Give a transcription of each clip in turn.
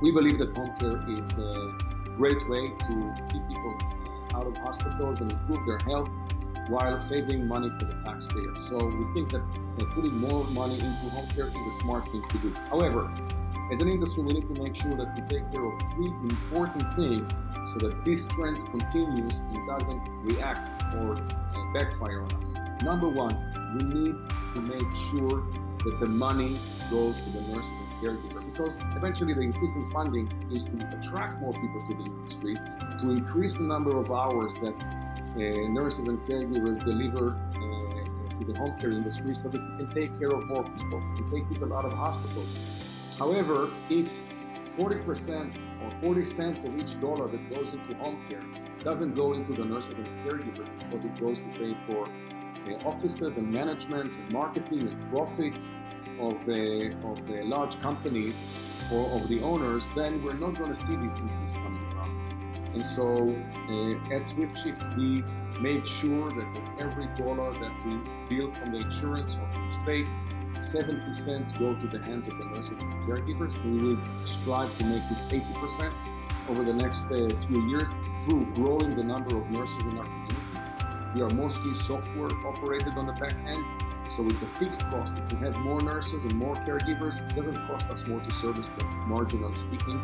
We believe that home care is a great way to keep people out of hospitals and improve their health while saving money for the taxpayer. So we think that putting more money into home care is a smart thing to do. However, as an industry, we need to make sure that we take care of three important things so that this trend continues and doesn't react or backfire on us. Number one, we need to make sure that the money goes to the nurses and caregiver, because eventually the increase in funding is to attract more people to the industry, to increase the number of hours that nurses and caregivers deliver to the home care industry so that we can take care of more people and take people out of hospitals. However, if 40% or 40 cents of each dollar that goes into home care doesn't go into the nurses and caregivers because it goes to pay for offices and managements and marketing and profits of large companies or of the owners, then we're not going to see these increases coming around. And so at SwiftShift, we make sure that of every dollar that we bill from the insurance or from the state, 70 cents go to the hands of the nurses and caregivers. We will strive to make this 80% over the next few years through growing the number of nurses in our community. We are mostly software operated on the back end, so it's a fixed cost. If we have more nurses and more caregivers, it doesn't cost us more to service them, marginally speaking.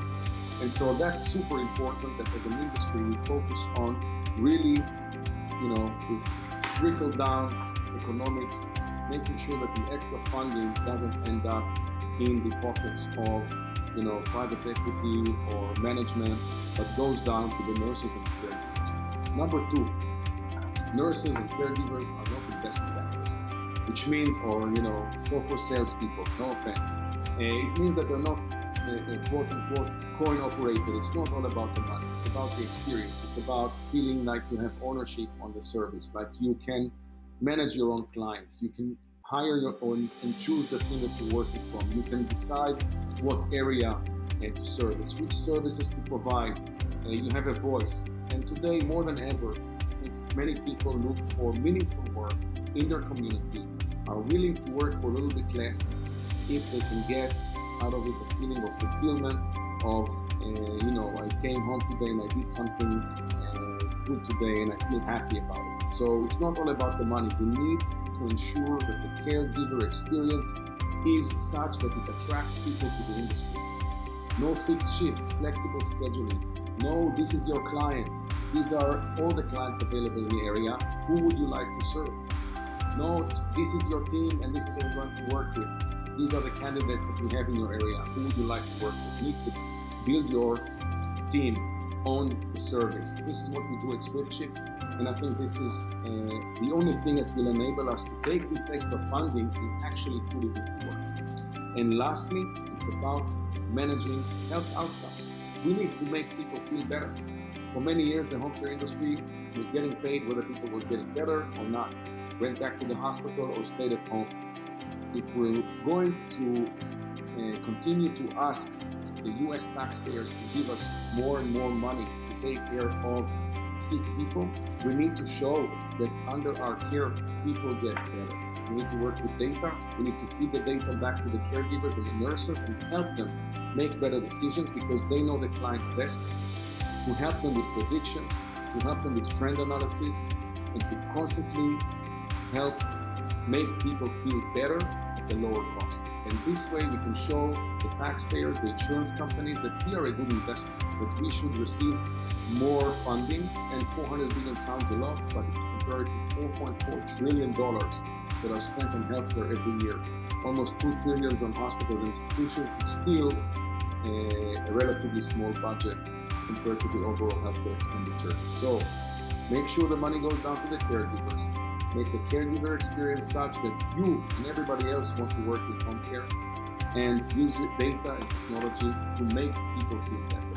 And so that's super important that as an industry we focus on really, this trickle down economics, making sure that the extra funding doesn't end up in the pockets of private equity or management, but goes down to the nurses and caregivers. Number two, nurses and caregivers are not investment bankers, which means, software salespeople, no offense. It means that they're not quote unquote coin operated. It's not all about the money, it's about the experience. It's about feeling like you have ownership on the service, like you can manage your own clients, you can hire your own and choose the team that you're working from. You can decide what area to service, which services to provide. You have a voice. And today, more than ever, I think many people look for meaningful work in their community, are willing to work for a little bit less if they can get out of it a feeling of fulfillment of, I came home today and I did something good today and I feel happy about it. So it's not all about the money. We need to ensure that the caregiver experience is such that it attracts people to the industry. No fixed shifts, flexible scheduling. No, this is your client. These are all the clients available in the area. Who would you like to serve? No, this is your team and this is what we're going to work with. These are the candidates that we have in your area. Who would you like to work with? You need to build your team on the service. This is what we do at SwiftShift. And I think this is the only thing that will enable us to take this extra funding and actually put it into work. And lastly, it's about managing health outcomes. We need to make people feel better. For many years, the home care industry was getting paid whether people were getting better or not, went back to the hospital or stayed at home. If we're going to continue to ask the US taxpayers to give us more and more money to take care of sick people, we need to show that under our care, people get better. We need to work with data. We need to feed the data back to the caregivers and the nurses and help them make better decisions because they know the clients best, to help them with predictions, to help them with trend analysis, and to constantly help make people feel better at a lower cost. And this way we can show the taxpayers, the insurance companies that we are a good investment, that we should receive more funding. And $400 billion sounds a lot, but if you compare it to $4.4 trillion that are spent on healthcare every year, almost $2 trillion on hospitals and institutions, it's still a relatively small budget compared to the overall healthcare expenditure. So make sure the money goes down to the caregivers. Make the caregiver experience such that you and everybody else want to work in home care, and use data and technology to make people feel better.